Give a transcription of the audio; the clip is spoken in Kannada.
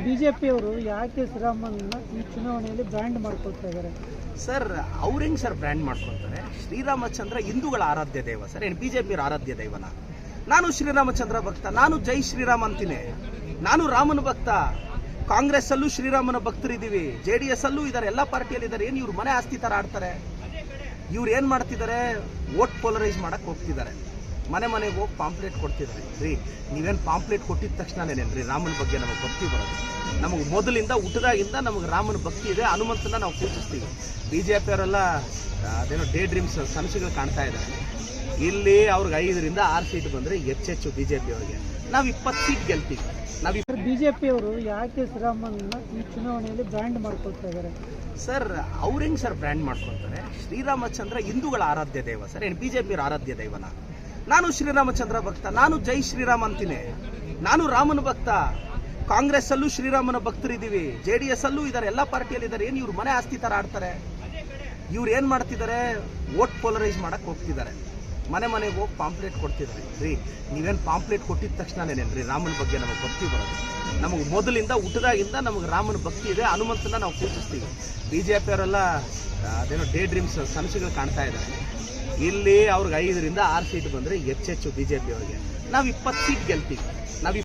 ಬಿಜೆಪಿಯವರು ಯಾಕೆ ಶ್ರೀರಾಮನ್ನ ಈ ಚುನಾವಣೆಯಲ್ಲಿ ಬ್ರ್ಯಾಂಡ್ ಮಾಡ್ಕೊಳ್ತಾ ಇದ್ದಾರೆ? ಸರ್ ಅವ್ರು ಹೆಂಗ್ ಸರ್ ಬ್ರ್ಯಾಂಡ್ ಮಾಡ್ಕೊಳ್ತಾರೆ? ಶ್ರೀರಾಮಚಂದ್ರ ಹಿಂದೂಗಳ ಆರಾಧ್ಯ ದೈವ ಸರ್. ಏನು ಬಿಜೆಪಿಯವರ ಆರಾಧ್ಯ ದೈವನ? ನಾನು ಶ್ರೀರಾಮಚಂದ್ರ ಭಕ್ತ, ನಾನು ಜೈ ಶ್ರೀರಾಮ್ ಅಂತೀನಿ. ನಾನು ರಾಮನ ಭಕ್ತ. ಕಾಂಗ್ರೆಸ್ ಅಲ್ಲೂ ಶ್ರೀರಾಮನ ಭಕ್ತರಿದ್ದೀವಿ, JDS ಅಲ್ಲೂ ಇದ್ದಾರೆ, ಎಲ್ಲ ಪಾರ್ಟಿಯಲ್ಲಿ ಇದ್ದಾರೆ. ಏನು ಇವ್ರು ಮನೆ ಆಸ್ತಿ ತರ ಆಡ್ತಾರೆ? ಇವ್ರು ಏನ್ ಮಾಡ್ತಿದ್ದಾರೆ? ವೋಟ್ ಪೋಲರೈಸ್ ಮಾಡಕ್ ಹೋಗ್ತಿದ್ದಾರೆ. ಮನೆಗೆ ಹೋಗಿ ಪಾಂಪ್ಲೆಟ್ ಕೊಡ್ತಿದ್ದಾರೆ. ರೀ, ನೀವೇನು ಪಾಂಪ್ಲೆಟ್ ಕೊಟ್ಟಿದ ತಕ್ಷಣನೇನ್ರಿ ರಾಮನ ಬಗ್ಗೆ ನಮಗೆ ಭಕ್ತಿ ಬರೋದು? ನಮಗೆ ಮೊದಲಿಂದ ಹುಟ್ಟದಾಗಿಂದ ನಮಗೆ ರಾಮನ ಭಕ್ತಿ ಇದೆ, ಹನುಮಂತನ ನಾವು ಪೂಜಿಸ್ತೀವಿ. ಬಿಜೆಪಿಯವರೆಲ್ಲ ಅದೇನೋ ಡೇ ಡ್ರೀಮ್ಸ್ ಕನಸುಗಳು ಕಾಣ್ತಾ ಇದ್ದಾರೆ. ಇಲ್ಲಿ ಅವ್ರಿಗೆ 5ರಿಂದ 6 ಸೀಟ್ ಬಂದರೆ ಹೆಚ್ಚೆಚ್ಚು ಬಿಜೆಪಿಯವರಿಗೆ. ನಾವು 20 ಸೀಟ್ ಗೆಲ್ತೀವಿ. ಬಿಜೆಪಿಯವರು ಯಾಕೆ ಶ್ರೀರಾಮನ್ನ ಈ ಚುನಾವಣೆಯಲ್ಲಿ ಬ್ರ್ಯಾಂಡ್ ಮಾಡ್ಕೊಳ್ತಾ ಇದ್ದಾರೆ? ಸರ್ ಅವ್ರು ಹೆಂಗ್ ಸರ್ ಬ್ರ್ಯಾಂಡ್ ಮಾಡ್ಕೊಳ್ತಾರೆ? ಶ್ರೀರಾಮಚಂದ್ರ ಹಿಂದೂಗಳ ಆರಾಧ್ಯ ದೈವ ಸರ್. ಏನು ಬಿಜೆಪಿಯವರ ಆರಾಧ್ಯ ದೈವನ? ನಾನು ಶ್ರೀರಾಮಚಂದ್ರ ಭಕ್ತ, ನಾನು ಜೈ ಶ್ರೀರಾಮ್ ಅಂತೀನಿ. ನಾನು ರಾಮನ ಭಕ್ತ. ಕಾಂಗ್ರೆಸ್ ಅಲ್ಲೂ ಶ್ರೀರಾಮನ ಭಕ್ತರಿದ್ದೀವಿ, JDS ಅಲ್ಲೂ ಇದ್ದಾರೆ, ಎಲ್ಲ ಪಾರ್ಟಿಯಲ್ಲಿ ಇದ್ದಾರೆ. ಏನು ಇವ್ರು ಮನೆ ಆಸ್ತಿ ತರ ಆಡ್ತಾರೆ? ಇವ್ರು ಏನ್ ಮಾಡ್ತಿದ್ದಾರೆ? ವೋಟ್ ಪೋಲರೈಸ್ ಮಾಡಕ್ ಹೋಗ್ತಿದ್ದಾರೆ. ಮನೆಗೆ ಹೋಗಿ ಪಾಂಪ್ಲೆಟ್ ಕೊಡ್ತಿದ್ದಾರೆ. ರೀ, ನೀವೇನು ಪಾಂಪ್ಲೆಟ್ ಕೊಟ್ಟಿದ ತಕ್ಷಣನೇನ್ರಿ ರಾಮನ ಬಗ್ಗೆ ನಮಗೆ ಭಕ್ತಿ ಬರೋದು? ನಮಗೆ ಮೊದಲಿಂದ ಹುಟ್ಟದಾಗಿಂದ ನಮಗೆ ರಾಮನ ಭಕ್ತಿ ಇದೆ, ಹನುಮಂತನ ನಾವು ಪೂಜಿಸ್ತೀವಿ. ಬಿಜೆಪಿಯವರೆಲ್ಲ ಅದೇನೋ ಡೇ ಡ್ರೀಮ್ಸ್ ಕನಸುಗಳು ಕಾಣ್ತಾ ಇದ್ದಾರೆ. ಇಲ್ಲಿ ಅವ್ರಿಗೆ 5ರಿಂದ 6 ಸೀಟ್ ಬಂದರೆ ಹೆಚ್ಚೆಚ್ಚು ಬಿಜೆಪಿಯವರಿಗೆ. ನಾವು 20 ಸೀಟ್ ಗೆಲ್ತೀವಿ. ನಾವು